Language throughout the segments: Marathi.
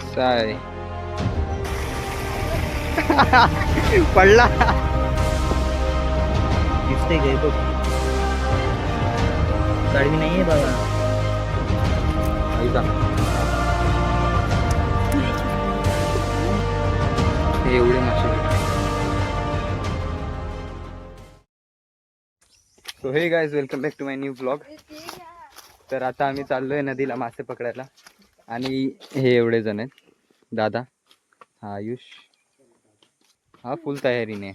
कसा आहे पडला दिसते काय बघ गाडी नाहीये बाबा ऐका हे एवढे मासे so hey guys welcome back to my new blog. तर आता आम्ही चाललोय नदीला मासे पकडायला आणि हे एवढे जण आहेत. दादा हा आयुष हा फुल तयारीने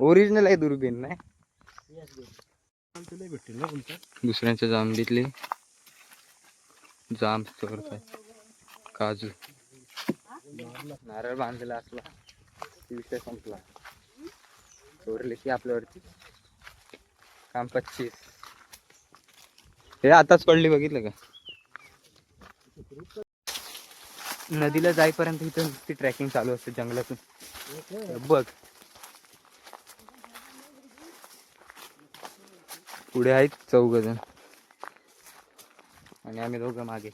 ओरिजिनल आहे दुर्बीन नाही दुसऱ्यांच्या जांभळीतले जांब चोरत आहे. काजू नारळ बांधलेला असला की विषय संपला. चोरले की आपल्यावरती काम 25. हे आताच पडली बघितलं का. नदीला जाईपर्यंत इथं नुसती ट्रॅकिंग चालू असते जंगलातून. बघ पुढे आहेत 4 जण आणि आम्ही 2 मागे.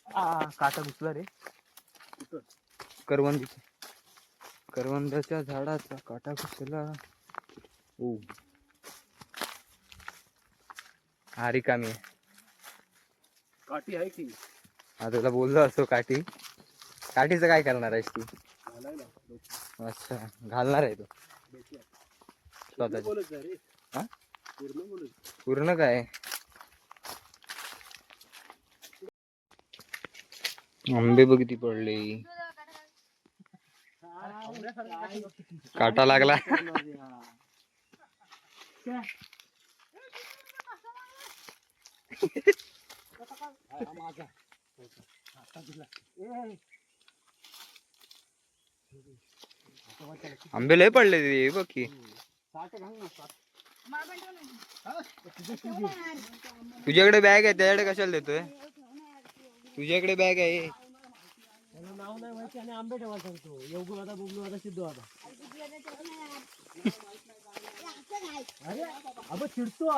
काटा घुसला रे करवंदाच्या झाडाचा काटा घुसला. ओ हा रिकामी आहे. काठी आहे की हा तुला बोललो असतो काठीचं काय करणार आहेस तू. अच्छा घालणार आहे तू स्वतः. पूर्ण काय आंबे बघ किती पडले. काटा लागला. आंबे लय पडले ते बघ की. तुझ्याकडे बॅग आहे त्याच्याकडे कशाला देतोय. तुझ्याकडे बॅग आहे. नाव नाही माहिती आणि आंबे ठेवायला सांगतो. योगू आता बुगलू आता सिद्धू आता अरे अब चिडतो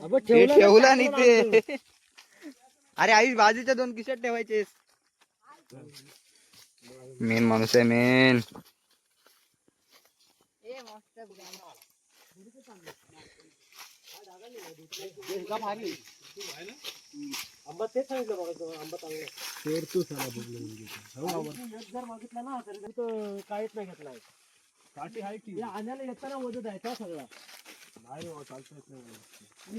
अब ठेवला नाही ते. अरे आई बाजूच्या 2 खिशात ठेवायचेस. मेन माणूस आहे मेन. आंबा तेच सांगितलं बघा आंबा चांगला शेर तू साला जर मागितला ना तरी तो काहीच नाही घेतलाय. काठी आहे की आणायला येताना वजन आहे का सगळा नाही चालता येत नाही.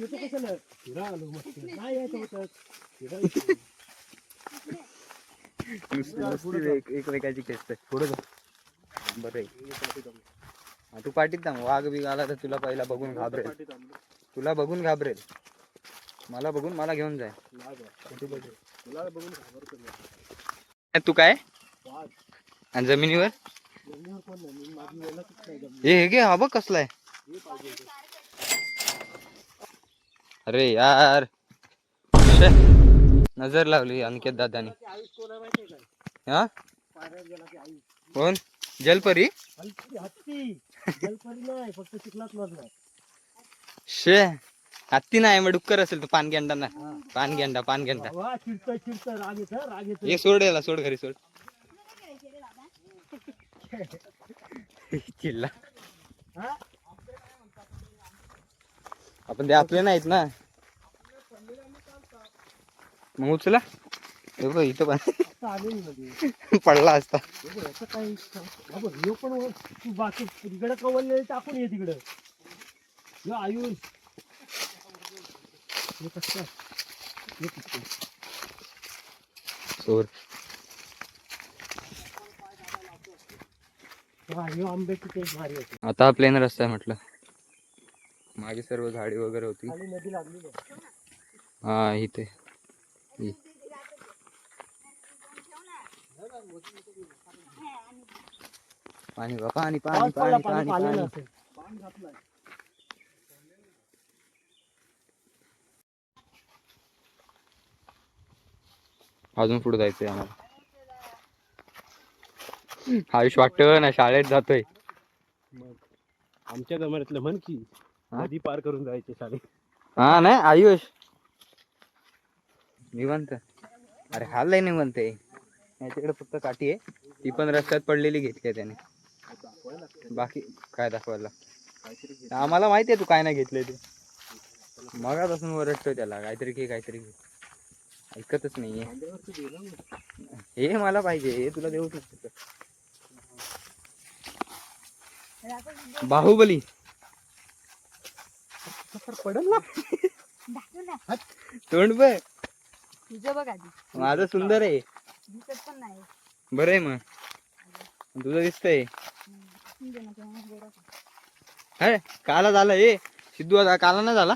येतो कसं फिरा आलो मस्त नाही यायचं होतं एकमेकाची खेचत पुढे बरं. तू पाठीत थांब. वाघ बिघ आला तर तुला पहिला बघून घाबरेल. मला बघून मला घेऊन जाय. तू काय आणि जमिनीवर हे घे. हा बघ कसला आहे. अरे यार नजर लावली अंकित दादानी. हा कोण जलपरी. नाही फक्त शिकलाच नाही. शे हत्ती नाही मग डुक्कर असेल तो. पानगेंडा ना पानगेंडा हे सोड याला सोड घरी सोड. चिल्ला आपण ते आपले नाहीत ना मग उचला. इथं पण पडला असता. पण बाकी तिकडे कवलले टाकून ये तिकडं आयुष सोड. आंब्याची टेस्ट भारी होती. आता प्लेन रस्ता आहे म्हटलं. मागे सर्व झाडी वगैरे होती. नदी लागली हा इथे पाणी पाणी पाणी पाणी पाणी पाणी. अजून पुढे जायचंय आम्हाला. आयुष वाटतं ना शाळेत जातोय. मग आमच्या जमान्यातलं म्हण की नदी पार करून जायचे शाळेत. हा नाही आयुष निवांत. अरे हा लय निवांत आहे. याच्याकडे फक्त काठी आहे, ती पण रस्त्यात पडलेली घेतली त्याने. बाकी काय दाखवायला? आम्हाला माहिती आहे तू काय नाही घेतलंय ते. मगापासून ओरडतोय त्याला काहीतरी घे काहीतरी घे, ऐकतच नाहीये. हे मला पाहिजे, हे तुला देऊ शकतो. बाहुबली पडल ना. तोंड बघ तुझं बघ आधी. माझं सुंदर आहे. दिसत पण नाही. बरं आहे मग, तुझं दिसतंय. अरे काला झालं हे सिद्धू, आता काला नाही झाला.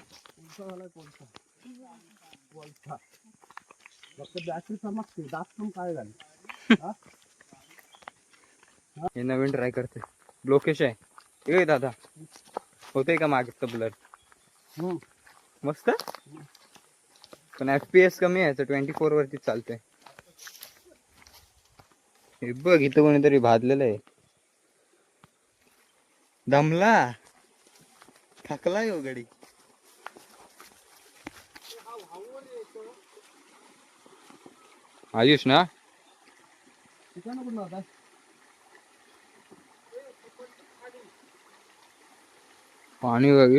हे नवीन ट्राय करते. लोकेश आहे हे दादा, होते का मागे ब्लर? मस्त. पण FPS कमी आहे, 24 वरती चालतंय. हे बघ इथं कोणीतरी भाजलेलं आहे. दमला थकला हो गडी. आयुष ना पाणी बघ.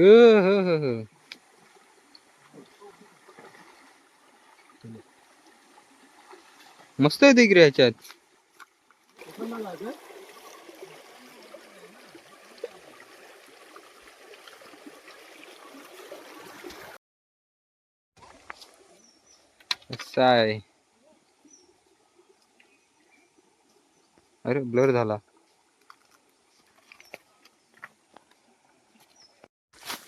मस्त आहे तिकडे ह्याच्यात. असं आहे. अरे ब्लर झाला.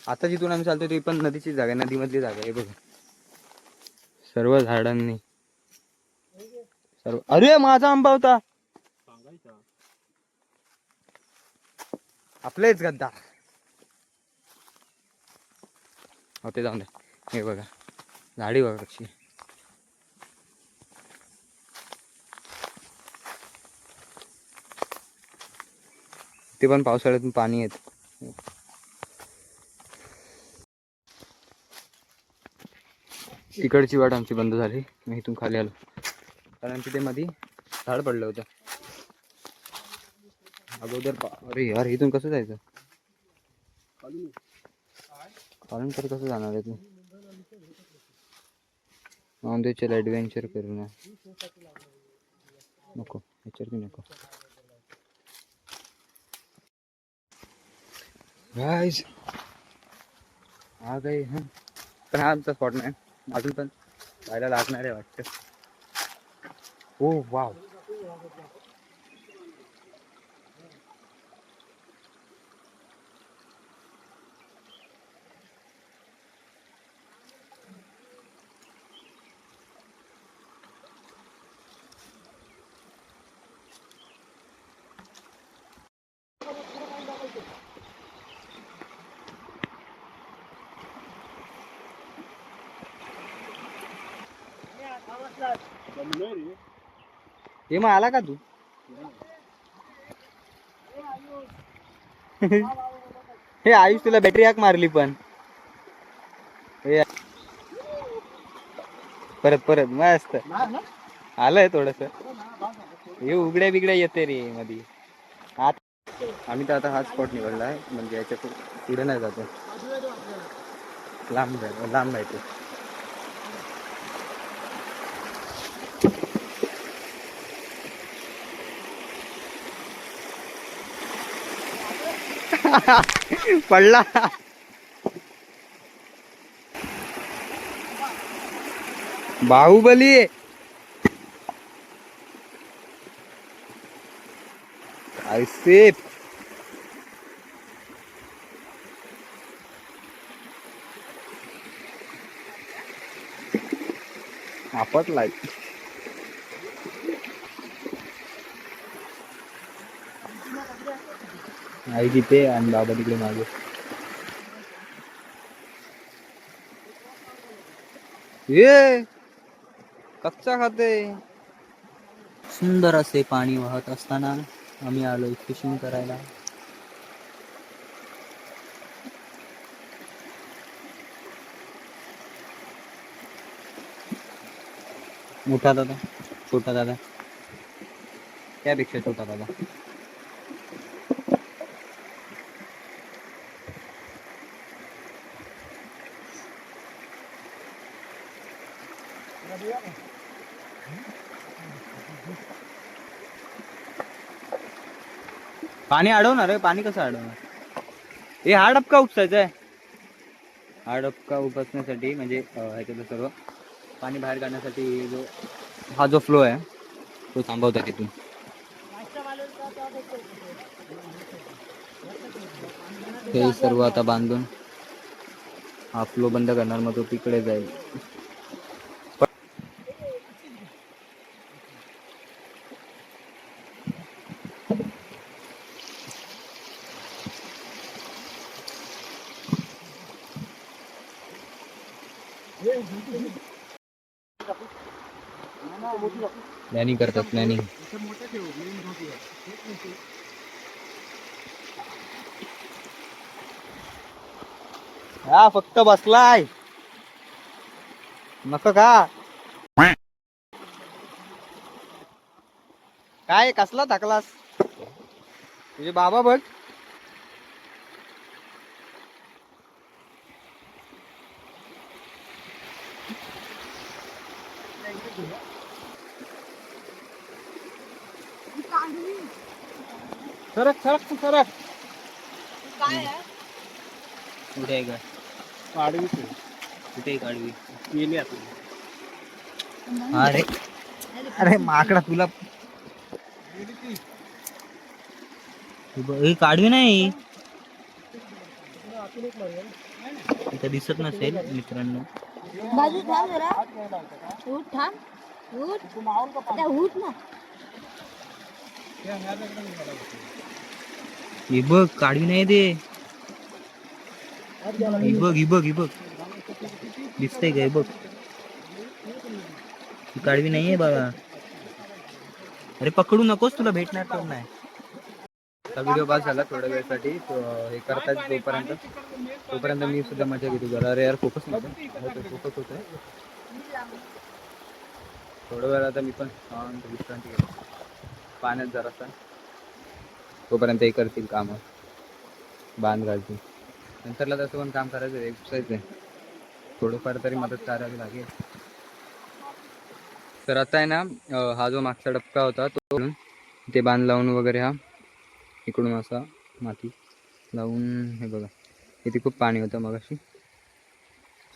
आता जिथून आम्ही चालतोय ती पण नदीची जागा आहे, नदीमधली जागा आहे बघ. सर्व झाडांनी सर्व. अरे माझा आंबा होता. आपलेच गद्दा होते. जाऊन दे. हे बघा झाडी बघा कशी. ते पण पावसाळ्यातून पाणी येत. तिकडची वाट आमची बंद झाली. मी इथून खाली आलो कारण तिथे मध्ये झाड पडलं होतं अगोदर. अरे यार इथून कसं जायचं? खालून तर कसं जाणार आहे तू? दे चल ॲडव्हेंचर करू ना. नको ह्याच्यावरती नको. गाइस आ गए हैं. पण हा आमचा स्पॉट नाही, अजून पण जायला लागणार आहे वाटतं. ओ वाव. हे मग आला का तू? हे आयुष तुला बॅटरी हाक मारली पण. हे परत परत मस्त आलंय थोडस. हे उघड्या बिगड्या येते रे मधी. आम्ही तर आता हा स्पॉट निवडला आहे, म्हणजे याच्या पुढे नाही जातो. लांब लांब आहे ते. पडला. बाहुबली आयसेप. आपटलाय. आई तिथे आणि बाबा तिकडे मागे. ये कच्चा खाते. सुंदर असे पाणी वाहत असताना आम्ही आलो फिशिंग करायला. मोठा दादा, छोटा दादा, त्यापेक्षा छोटा दादा. पाणी अडवणार आहे. पाणी कसं अडवणार? हे हा डबका उपसायचा आहे. हा डबका उपसण्यासाठी म्हणजे ह्याच्यातलं सर्व पाणी बाहेर काढण्यासाठी हा जो फ्लो आहे तो थांबवता तिथून. हे सर्व आता बांधून हा फ्लो बंद करणार, मग तो तिकडे जाईल. प्लॅनिंग करतात, प्लॅनिंग. हा फक्त बसलाय नको का? काय कसला थकलास? तुझे बाबा बघ. सरक सरक तू सरक. काय आहे? कुठे आहे का? आडवी कुठे आहे काढवी? गेली आता. अरे अरे माकडा तुला ही काढवी नाही. इथं दिसत नसेल मित्रांनो. बाजू थांब जरा. उठ थांब. उठ. आता उठ ना. ही बघ काढवी नाही ते. ही बघ ही बघ ही बघ. दिसतंय का? हे बघ. ही काढवी नाहीये बाबा. अरे पकडू नकोस, तुला भेटणार पण नाही. व्हिडिओ पास झाला थोड्या वेळसाठी. हे करतात तोपर्यंत मी सुद्धा मजा घेतो जरा. अरे यार फोकस नव्हतं, फोकस होत आहे थोड्या वेळ. आता मी पण विश्रांती घेतो पाण्यात जरासा. तोपर्यंत हे करतील कामं, बांध घालतील. नंतरला तसं पण काम करायचं आहे, एक्सरसाइज आहे, थोडंफार तरी मदत करावी लागेल. तर आता आहे ना, हा जो मागचा डबका होता तो ते बांध लावून वगैरे हा इकडून असा माती लावून. हे बघा इथे खूप पाणी होतं मगाशी.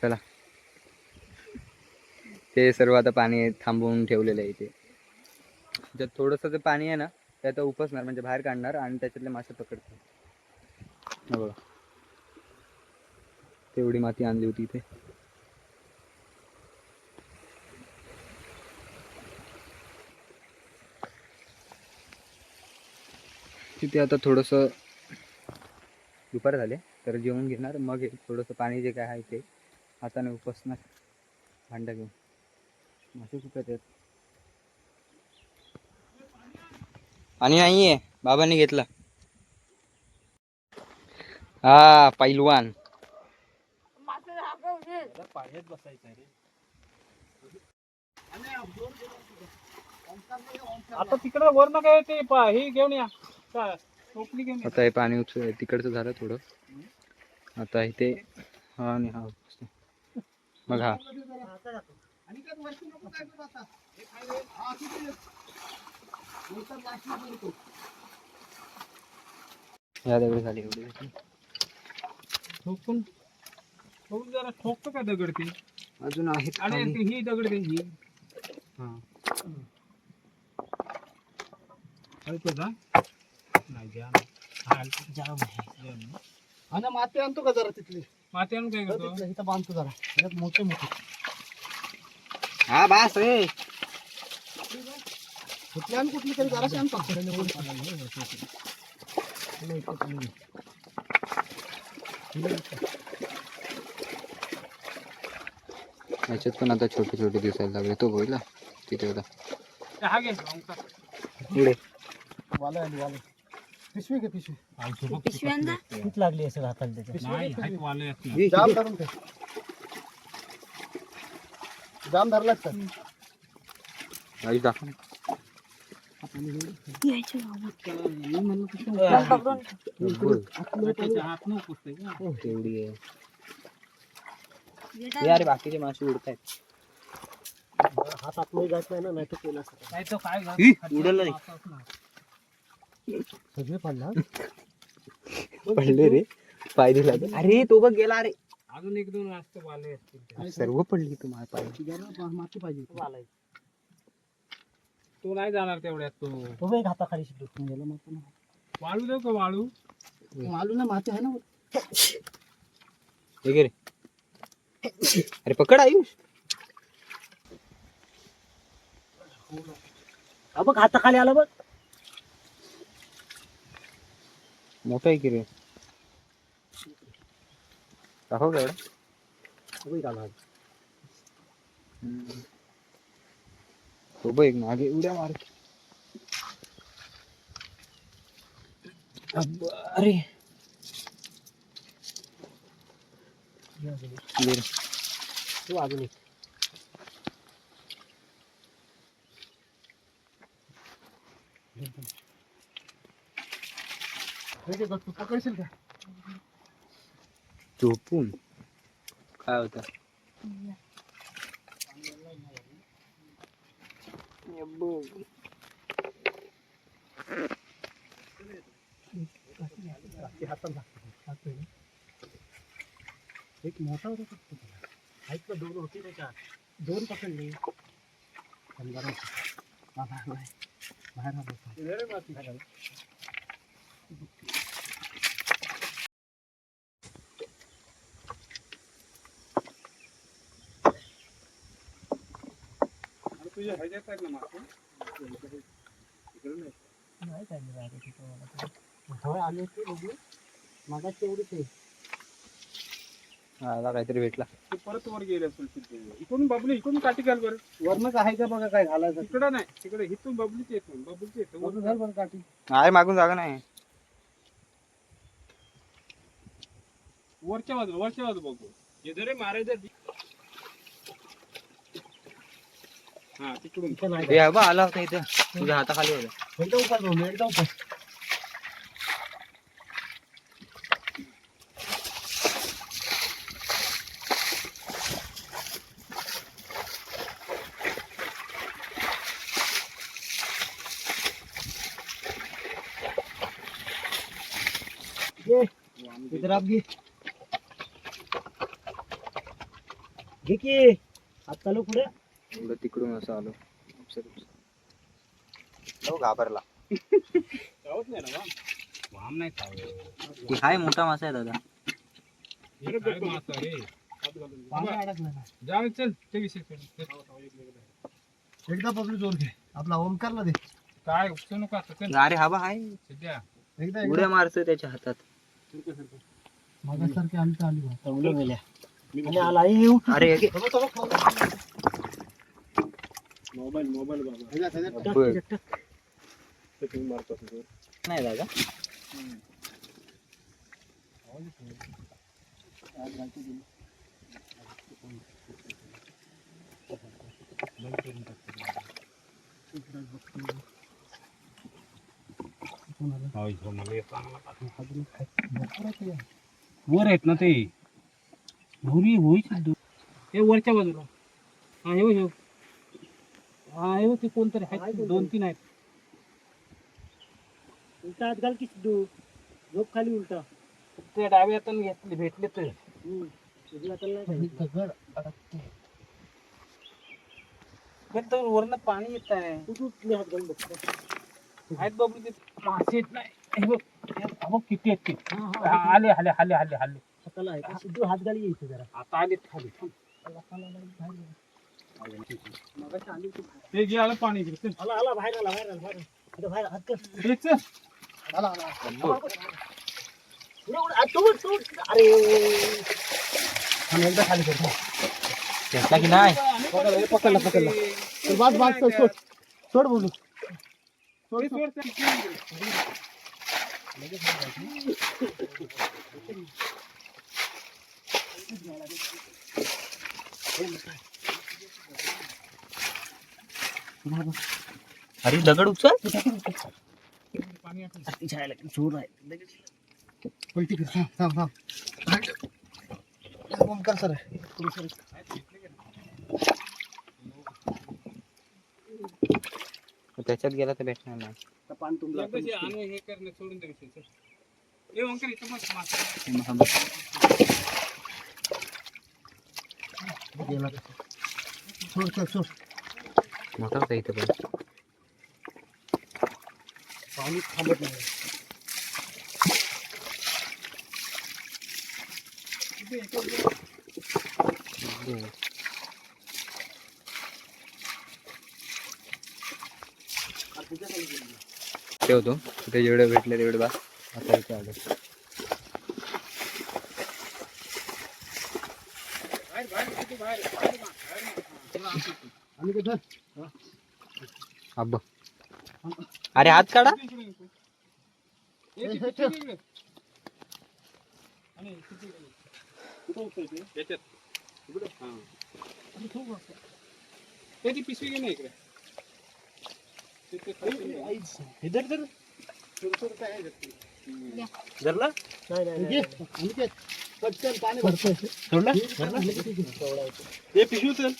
चला ते सर्व आता पाणी थांबवून ठेवलेलं आहे इथे. ज्यात थोडंसं जे पाणी आहे ना त्यात उपसणार, म्हणजे बाहेर काढणार आणि त्याच्यातले मासे पकडतात. हे बघा तेवढी माती आणली होती इथे. तिथे आता थोडंसं दुपार झाले तर जेवून घेणार, मग थोडंसं पाणी जे काय आहे ते हाताने उपसणार भांडा घेऊन. मासे खूप येतात. आणि नाहीये बाबांनी घेतला. हा पैलवान. पाण्यात बसायचं रे. आता तिकडे वर ना काय ते हे घेऊन या टोपली घेऊन या. आता हे पाणी तिकडचं झालं थोडं. आता इथे हा आणि हा मग हा या दगडी झाली एवढी. ठोकून ठोक जरा ठोकतो का दगड ती अजून आहेत आणि खाली. ही दगड दे ही. हा हलतो का नाही द्या ना. जाम आहे. आणि माती आणतो का जरा तिथली? माती आणून काय करतो? इथं बांधतो जरा. यात मोठे मोठे. हा बास रे. कुठली आणि कुठली तरी जराशी आणतो. याच्यात पण आता छोटे छोटे दिसायला लागले. तो बघितला तिथे होता. हा घे पुढे वाला आली वाला. पिशवी घे पिशवी. पिशव्यांदा किती लागली असेल हाताला त्याच्या? नाही हात वाले जाम धरलाच तर. आयुष दाखव. यायचं बाबा. तेवढी आहे. अरे बाकीचे मासे उडतायत. हात आतमध्ये जात नाही ना, नाही तर केला उडल नाही. सगळे पडला. पडले रे, पाय दिला. अरे तो बघ गेला. अरे अजून एक दोन वाजता वाले असतील. सर्व पडली तुम्हाला पाय. माती पाहिजे तो नाही जाणार तेवढ्यात. तो बघ हाताखाली शिकतो. वाळू देऊ का? वाळू ना माती आहे ना. हे घे रे. अरे पकड आयुष. बघ हाताखाली आला बघ. मोठा आहे की रे. दाखव का एवढा. तो बघ एक मागे उड्या मार. अरे तू अजून एक. तू पकडशील का? झोपून काय होतं. एक मोठा होता फक्त. ऐक ना, दोन होती त्याच्यात. दोन पकडले. बाहेर तुझ्या ह्याच्यात आहेत ना मासे? नाही काय आले होते बघू. मागास तेवढीच आहे. आला काहीतरी भेटला. ते परत वर गेले असेल. इकडून बबली, इकडून काठी घाल बरं. वरनच आहे का बघा काय घालायचं. तिकडं नाही, तिकडे इथून बबलीच येतो. बबलीच येतो. वरून घाल बरं काठी. आहे मागून जागा नाही. वरच्या बाजू बघू. हे जरे मारायचं. हा तिकडून हे बघ आला होता इथं. तुझ्या हाताखाली होता. एकदा उपर जाऊ, एकदा उपर. इधर आप घे की हात चालू पुढे. एवढं तिकडून असं आलो. घाबरला. चावत नाही ना वाम नाही चावत. हाय मोठा मासा आहे दादा. चल ते विषय एकदा पकडू जोर घे. आपला ओमकारला दे. काय उपसू नका. अरे हा बा हाय. एकदा उड्या मारतोय त्याच्या हातात. मागासारखे आली तर आली चांगलं गेल्या. आणि आला येऊ. अरे मोबाईल बाबा नाही दादा. वर आहेत ना ते. हे वरच्या बाजूला. हा हे हा हे ते कोणतरी आहेत. 2-3 आहेत. उलटा हात घाल की सिद्धू. झोप खाली उलटा. ते डाव्या हाताने घेतले भेटले तर. वरनं पाणी येत आहे. हात घालून बघतो. आहेत बाबू ते मासे येत नाही. हे बघ किती आहेत ते. आले सिद्धू हात घाली यायचं जरा. आता आले खाली. ते जे आलं पाणी आला बाहेर हात कर. अरे एकदा खाली करतो. घेतला की नाही. पकडला. सोड बोलू. अरे दगड उचल. चोर आहे. त्याच्यात गेला तर भेटणार नाही. पान तुमला हे करणे सोडून द्यायचं. हे ओंकार इथं मस्त मासा. मोठा होता इथं पण. पाणी थांबत नाही. ठेवतो तिथे जेवढे भेटले तेवढे बस. आता इथे आलो. अब्बा अरे हात काढा. पिशवी घे ना इकडे. धरला नाही. पाणी सोडला. हे पिशवी उचल.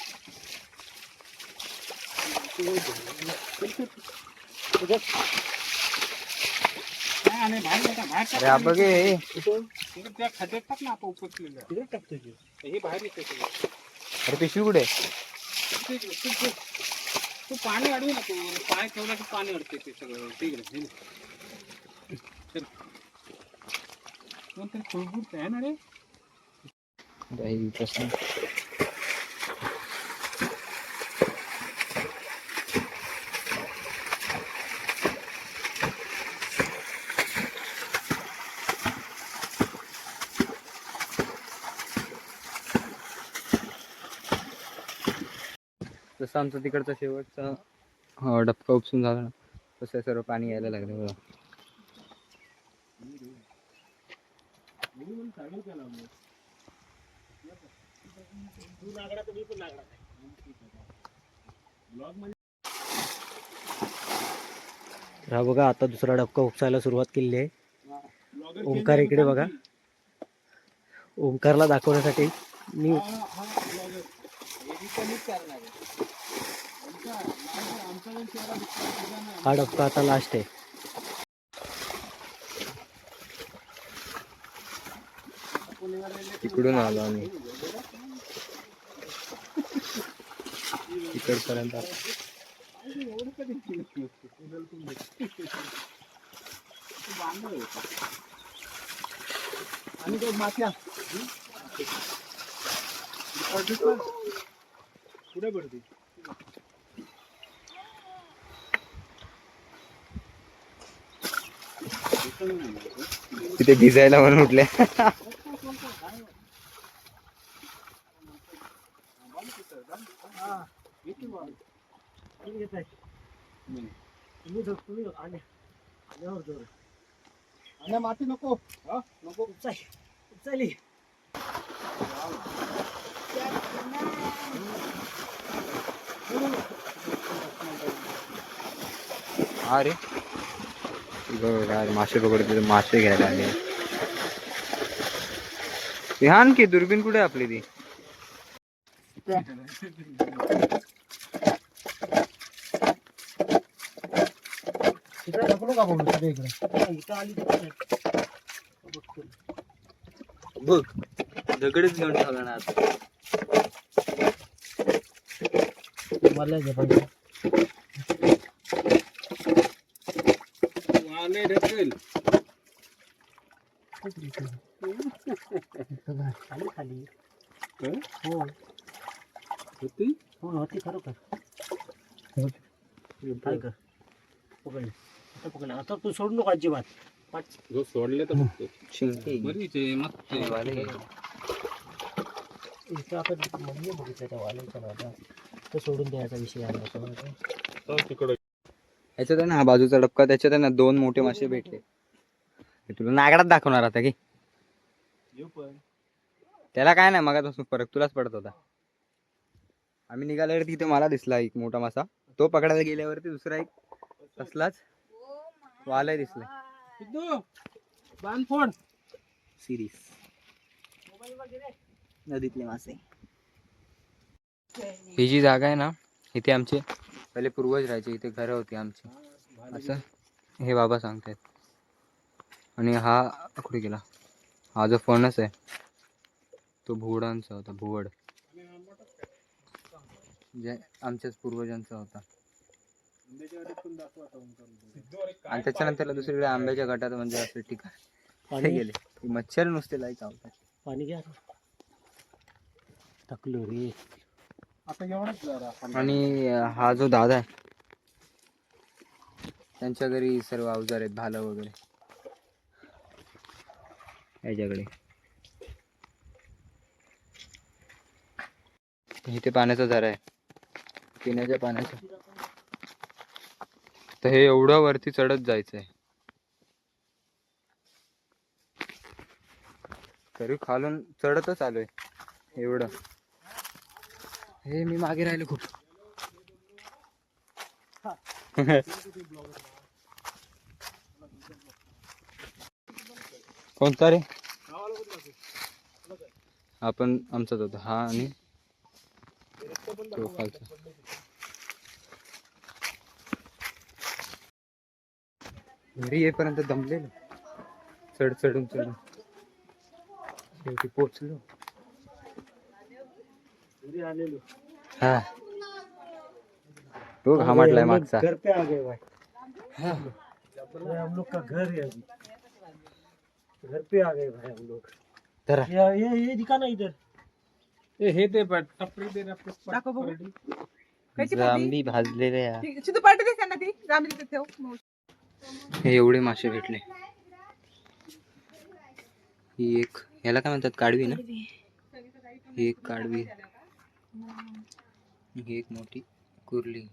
अरे अब्बा गे त्या खड्ड्यात टाक ना आपण उपसलेलं. टाकतोय हे बाहेर येते. अरे पिशवी कुठे? तू पाणी अडवू नको. पाय ठेवला की पाणी अडते ते सगळं. तिकडे कोणतरी खुळबुट आहे ना रे. प्रश्न. जसं आमचं तिकडचा शेवटचा डबका उपसून झाला ना तसं सर्व पाणी यायला लागलं बघा. हा बघा आता दुसरा डबका उपसायला सुरुवात केली आहे. ओंकार इकडे बघा. ओंकारला दाखवण्यासाठी मी हा डबका आता लास्ट आहे. तिकडून आलो आम्ही तिकडपर्यंत. आणि तो माथ्या पुढे पडते. तिथे भिजायला म्हणून उठले. माती नको. नको उचली. अरे मासे पकडते. मासे घ्यायला आले. ध्यान की दुर्बीन कुठे आपली ती? बघ दगडच घेऊन ठेवला ना आता. मला ढकल. खाली खाली हो होती. हो होती खरोखर. काय कर पकडले. आता पकडले. आता तू सोडू नको अजिबात. जो सोडले तर शिंके बरीचे मस्त वाले. इथं आपण म्हणजे बघितलं त्या वाल्याचा आता तो सोडून द्यायचा विषय आहे. तिकडे याच्यात आहे ना हा बाजूचा डबका. त्याच्यात आहे ना 2 मोठे मासे भेटले. हे तुला नागडात दाखवणार आता की त्याला काय नाही. मगापासून फरक तुलाच पडत होता. आम्ही निघाल्यावर तिथे मला दिसला एक मोठा मासा. तो पकडायला गेल्यावरती दुसरा एक कसलाच वालाय दिसलाय. सिद्धू, बांध फोड. सिरीज नदीतले मासे. ही जी जागा आहे ना, इथे आमचे पहिले पूर्वज राहायचे, इथे घरं होती आमची असं हे बाबा सांगतात. आणि हा कुठे गेला? हा जो फणस आहे तो भुवडांचा होता, भुवड जे आमच्याच पूर्वजांचा होता. आणि त्याच्यानंतर दुसरीकडे आंब्याच्या गटात म्हणजे असं ठिकाण गेले मच्छर नुसते लाई चावतात. पाणी घ्या. टाकलो रे. आता एवढंच जरा. आणि हा जो दादा आहे त्यांच्या घरी सर्व अवजार आहेत, भालं वगैरे याच्याकडे. इथे पाण्याचा झरा आहे, पिण्याच्या पाण्याचा. तर हे एवढं वरती चढत जायचंय, तरी खालून चढतच आलोय एवढं. हे मी मागे राहिले खूप. कोणता रे? आपण आमचाच होता हा आणि तो खालचा. घरी येईपर्यंत दमलेलो, चढून शेवटी पोचलो. घरी आलेलो. हा तो घामाटलाय मागचा. घर पे आ गए भाई. हम लोग का घर है अभी. घर पे आ गए भाई हम लोग. तर ये दिखा ना इधर. हे ते टपरी दे रे. जांभी भाजलेले या. सिद्धू पाठी दे त्यांना ती जांभी तिथे ठेव. हे एवढे मासे भेटले. ही एक याला काय म्हणतात, काढवी ना. ही एक काढवी, ही एक मोठी कुर्ली.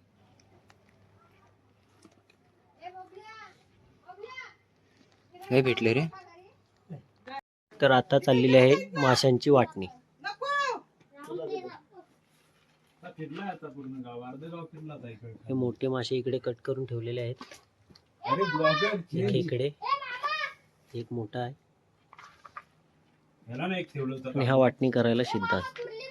हे भेटले रे. तर आता चाललेली आहे माशांची वाटणी. हे मोठे मासे इकडे कट करून ठेवलेले आहेत. एक इकडे, एक मोठा आहे आणि हा वाटणी करायला सिद्ध आहे.